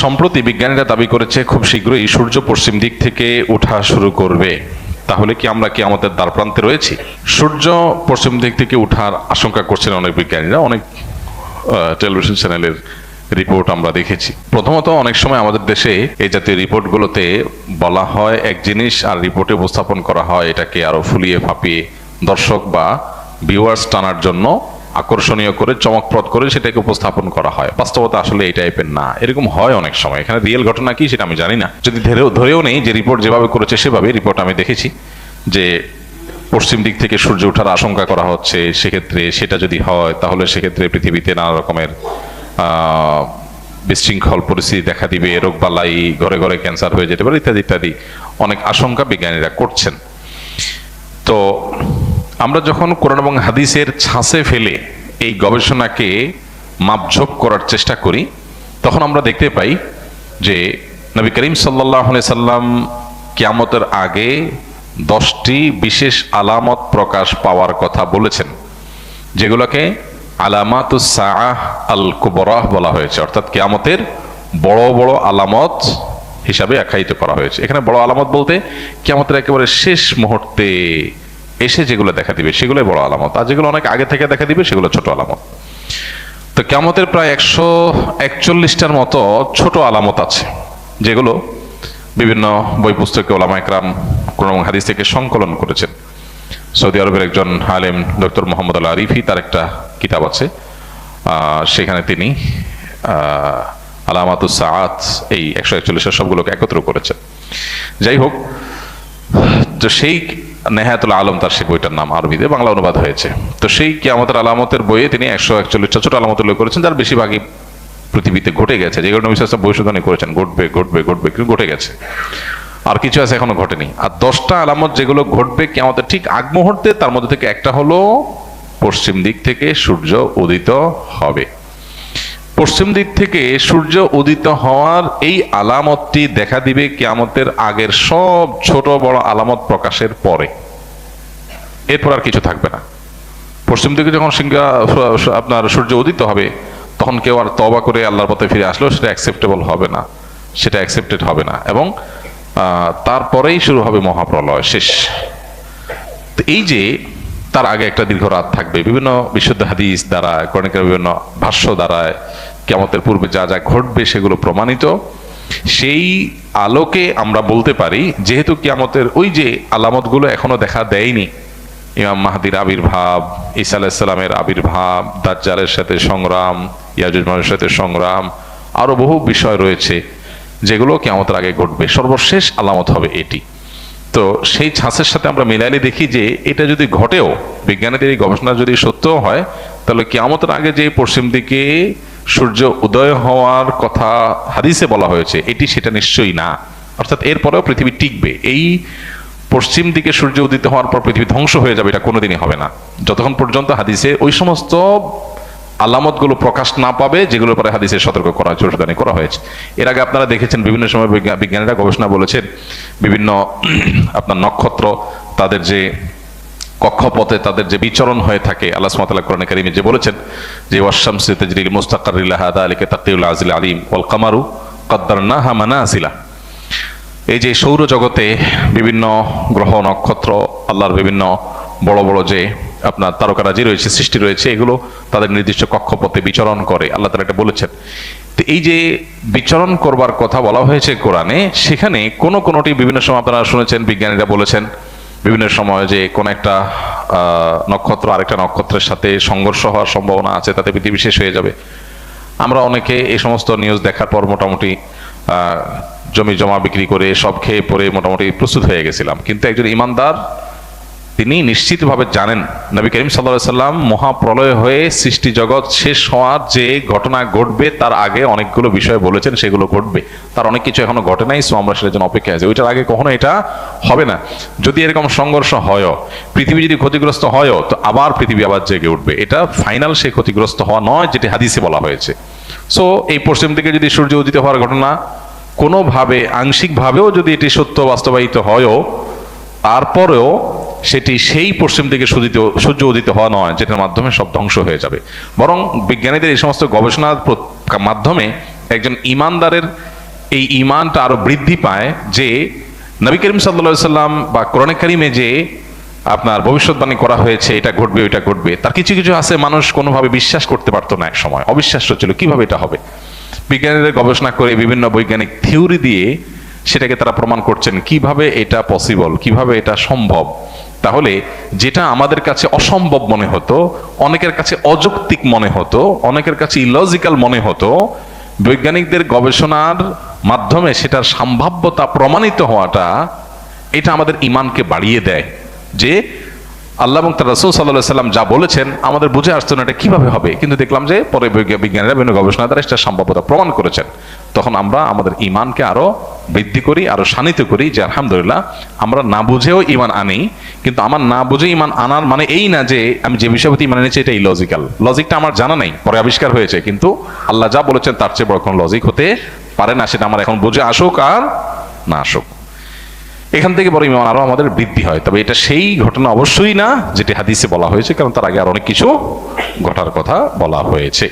সম্প্রতি বিজ্ঞানীরা দাবি করেছে খুব শীঘ্রই সূর্য পশ্চিম দিক থেকে ওঠা শুরু করবে। তাহলে কি আমরা আমাদের দ্বারপ্রান্তে রয়েছি? সূর্য পশ্চিম দিক থেকে ওঠার আশঙ্কা করছেন অনেক বিজ্ঞানীরা। অনেক টেলিভিশন চ্যানেলের রিপোর্ট আমরা দেখেছি। প্রথমত, অনেক সময় আমাদের দেশে এই জাতীয় রিপোর্টগুলোতে বলা হয় এক জিনিস, আর রিপোর্টে উপস্থাপন করা হয় এটাকে আরো ফুলিয়ে ফাঁপিয়ে দর্শক বা ভিউয়ার্স টানার জন্য আকর্ষণীয় করে, চমকপ্রদ করে সেটাকে উপস্থাপন করা হয়। বাস্তবতা আসলে এই টাইপের না। এরকম হয় অনেক সময়। এখানে রিয়েল ঘটনা কি সেটা আমি জানি না। যদি ধরেও নেই যে রিপোর্ট যেভাবে করেছে সেভাবে, রিপোর্ট আমি দেখেছি যে পশ্চিম দিক থেকে সূর্য ওঠার আশঙ্কা করা হচ্ছে, সেক্ষেত্রে সেটা যদি হয় তাহলে সেক্ষেত্রে পৃথিবীতে নানা রকমের বিশৃঙ্খল পরিস্থিতি দেখা দিবে, রোগবালাই, ঘরে ঘরে ক্যান্সার হয়ে যেতে পারে, ইত্যাদি ইত্যাদি অনেক আশঙ্কা বিজ্ঞানীরা করছেন। তো আমরা যখন কোরআন এবং হাদিসের ছাঁচে ফেলে এই গবেষণাকে মাপঝোপ করার চেষ্টা করি, তখন আমরা দেখতে পাই যে নবী করিম সাল্লাল্লাহু আলাইহি সাল্লাম কিয়ামতের আগে 10টি বিশেষ আলামত প্রকাশ পাওয়ার কথা বলেছেন, যেগুলোকে আলামাতুস সাআহ আল কুবরা বলা হয়েছে, অর্থাৎ কিয়ামতের বড় বড় আলামত হিসাবে আখ্যায়িত করা হয়েছে। এখানে বড় আলামত বলতে কিয়ামতের একেবারে শেষ মুহূর্তে এসে যেগুলো দেখা দিবে সেগুলোই বড় আলামত, আর যেগুলো অনেক আগে থেকে দেখা দিবে সেগুলো ছোট আলামত। তো কিয়ামতের প্রায় 141টার মতো ছোট আলামত আছে, যেগুলো বিভিন্ন বই পুস্তকে ওলামা একরাম কোরআন এবং হাদিস থেকে সংকলন করেছেন। সৌদি আরবের একজন আলেম ডক্টর মোহাম্মদ আল আরিফি, তার একটা কিতাব আছে, সেখানে তিনি আলামাতুস সাআত এই 141 সবগুলোকে একত্র করেছেন। যাই হোক, তো সেই নেহায়াতুল আলম তার সেই বইটার নাম, আরবিতে বাংলা অনুবাদ হয়েছে। তো সেই কিয়ামতের আলামতের বইয়ে তিনি 141টা ছোট আলামত উল্লেখ করেছেন, যার বেশিরভাগই পৃথিবীতে ঘটে গেছে, যেগুলো নবী সাল্লাল্লাহু আলাইহি ওয়াসাল্লাম ভবিষ্যদ্বাণী করেছেন ঘটবে ঘটবে ঘটবে, কিন্তু ঘটে গেছে। আর কিছু আছে এখনো ঘটেনি। আর 10টা আলামত যেগুলো ঘটবে কিয়ামতের ঠিক আগ মুহূর্তে, তার মধ্যে থেকে একটা হলো পশ্চিম দিক থেকে সূর্য উদিত হবে। পশ্চিম দিক থেকে সূর্য উদিত হওয়ার এই আলামতটি দেখা দিবে কিয়ামতের আগের সব ছোট বড় আলামত প্রকাশের পরে। এরপর আর কিছু থাকবে না। পশ্চিম দিকে যখন আপনার সূর্য উদিত হবে, তখন কেউ আর তওবা করে আল্লাহর পথে ফিরে আসলেও সেটা অ্যাকসেপ্টেবল হবে না, সেটা অ্যাকসেপ্টেড হবে না, এবং তারপরেই শুরু হবে মহাপ্রলয়, শেষ। তো এই যে তার আগে একটা দীর্ঘ রাত থাকবে, বিভিন্ন বিশুদ্ধ হাদিস দ্বারা, কোরআনের বিভিন্ন ভাষ্য দ্বারা কিয়ামতের পূর্বে যা যা ঘটবে সেগুলো প্রমাণিত। সেই আলোকে আমরা বলতে পারি, যেহেতু কিয়ামতের ওই যে আলামতগুলো এখনো দেখা দেয়নি, ইমাম মাহদির আবির্ভাব, ঈসা আলাইহিস সালামের আবির্ভাব, দাজ্জালের সাথে সংগ্রাম, ইয়াজুজ মাজুজের সাথে সংগ্রাম, আরো বহু বিষয় রয়েছে যেগুলো কিয়ামতের আগে ঘটবে। সর্বশেষ আলামত হবে এটি। তো সেই ছাঁচের সাথে আমরা মিলাইলে দেখি যে এটা যদি ঘটেও, বিজ্ঞানীদের এই গবেষণা যদি সত্যও হয়, তাহলে কিয়ামতের আগে যে পশ্চিম দিকে সূর্য উদয় হওয়ার কথা হাদিসে বলা হয়েছে, এটি সেটা নিশ্চয়ই না। অর্থাৎ এরপরেও পৃথিবী টিকবে। এই পশ্চিম দিকে সূর্য উদিত হওয়ার পর পৃথিবী ধ্বংস হয়ে যাবে, এটা কোনোদিনই হবে না, যতক্ষণ পর্যন্ত হাদিসে ওই সমস্ত আলামতগুলো প্রকাশ না পাবে যেগুলোর পরে হাদিসে সতর্ক করা জোরদানি করা হয়েছে। এর আগে আপনারা দেখেছেন বিভিন্ন সময় বিজ্ঞানীরা গবেষণা বলেছেন, বিভিন্ন আপনার নক্ষত্র তাদের যে কক্ষপথে তাদের যে বিচরণ হয়ে থাকে, আল্লাহ সুবহানাহু ওয়া তাআলা কোরআনে কারীমে যে বলেছেন যে ওয়াশ-শামসু তাজরি লিমুস্তাকাররিন লাহা যালিকা তাকদীরুল আজিল আলীম ওয়াল কামারু কদ্দারনাহা মানাসিলা। এই যে সৌরজগতে বিভিন্ন গ্রহ নক্ষত্র, আল্লাহর বিভিন্ন বড় বড় যে আপনার তারকারাজি রয়েছে, সৃষ্টি রয়েছে, এগুলো তাদের নির্দিষ্ট কক্ষপথে বিচরণ করে, আল্লাহ তাআলা এটা বলেছেন। তো এই যে বিচরণ করবার কথা বলা হয়েছে কোরআনে, সেখানে কোনোটি বিভিন্ন সময় আপনারা শুনেছেন বিজ্ঞানীরা বলেছেন বিভিন্ন সময় যে কোন একটা নক্ষত্র আরেকটা নক্ষত্রের সাথে সংঘর্ষ হওয়ার সম্ভাবনা আছে, তাতে পৃথিবী শেষ হয়ে যাবে। আমরা অনেকে এই সমস্ত নিউজ দেখার পর মোটামুটি জমি জমা বিক্রি করে সব খেয়ে পরে মোটামুটি প্রস্তুত হয়ে গেছিলাম। কিন্তু একজন ইমানদার তিনি নিশ্চিতভাবে জানেন নবী করিম সাল্লাল্লাহু আলাইহি সাল্লাম মহাপ্রলয় হয়ে সৃষ্টি জগৎ শেষ হওয়ার যে ঘটনা ঘটবে তার আগে অনেকগুলো বিষয় বলেছেন, সেগুলো ঘটবে। তার অনেক কিছু এখনো ঘটে নাই, সো আমরা সেটার জন্য অপেক্ষায় আছি। ওইটার আগে কখনো এটা হবে না। যদি এরকম সংঘর্ষ হয়ও, পৃথিবী যদি ক্ষতিগ্রস্ত হয়ও, তো আবার পৃথিবী আবার জেগে উঠবে। এটা ফাইনাল সে ক্ষতিগ্রস্ত হওয়া নয়, যেটি হাদিসে বলা হয়েছে। সো এই পশ্চিম দিকে যদি সূর্য উদিত হওয়ার ঘটনা কোনোভাবে আংশিকভাবেও যদি এটি সত্য বাস্তবায়িত হয়ও, তারপরেও সেটি সেই পশ্চিম দিকে সূর্য উদিত হওয়া নয় যেটার মাধ্যমে সব ধ্বংস হয়ে যাবে। বরং বিজ্ঞানীদের এই সমস্ত গবেষণার মাধ্যমে একজন ইমানদারের এই ঈমানটা আরো বৃদ্ধি পায় যে নবী করিম সাল্লাল্লাহু আলাইহি সাল্লাম বা কোরআনে কারিমে যে আপনার ভবিষ্যৎবাণী করা হয়েছে, এটা ঘটবে ওইটা ঘটবে, তার কিছু কিছু আছে মানুষ কোনোভাবে বিশ্বাস করতে পারতো না, এক সময় অবিশ্বাস্য ছিল, কিভাবে এটা হবে। বিজ্ঞানীরা গবেষণা করে বিভিন্ন বৈজ্ঞানিক থিওরি দিয়ে সেটাকে তারা প্রমাণ করছেন কিভাবে এটা পসিবল, কিভাবে এটা সম্ভব। তাহলে যেটা আমাদের কাছে অসম্ভব মনে হতো, অনেকের কাছে অযৌক্তিক মনে হতো, অনেকের কাছে ইলজিক্যাল মনে হতো, বৈজ্ঞানিকদের গবেষণার মাধ্যমে সেটার সম্ভাব্যতা প্রমাণিত হওয়াটা, এটা আমাদের ঈমানকে বাড়িয়ে দেয় যে আল্লাহ এবং তার রাসূল সাল্লাল্লাহু আলাইহি সাল্লাম যা বলেছেন আমাদের বুঝে আসতো না এটা কিভাবে হবে, কিন্তু দেখলাম যে পরে বিজ্ঞানীরা বিভিন্ন গবেষণা দ্বারা সেটা সম্ভাব্যতা প্রমাণ করেছেন। তখন আমরা আমাদের ঈমানকে আরো বৃদ্ধি করি, আরো শানিত করি যে আলহামদুলিল্লাহ আমরা না বুঝেও ঈমান আনি। কিন্তু আমার না বুঝে ঈমান আনার মানে এই না যে আমি যে বিষয়বস্তু ঈমান এনেছি এটা ইলজিক্যাল, লজিকটা আমার জানা নেই, পরে আবিষ্কার হয়েছে, কিন্তু আল্লাহ যা বলেছেন তার চেয়ে বড় কোনো লজিক হতে পারে না, সেটা আমার এখন বুঝে আসুক আর না আসুক। এখান থেকে বড় ঈমান আরো আমাদের বৃদ্ধি হয়। তবে এটা সেই ঘটনা অবশ্যই না যেটি হাদিসে বলা হয়েছে, কারণ তার আগে আর অনেক কিছু ঘটার কথা বলা হয়েছে।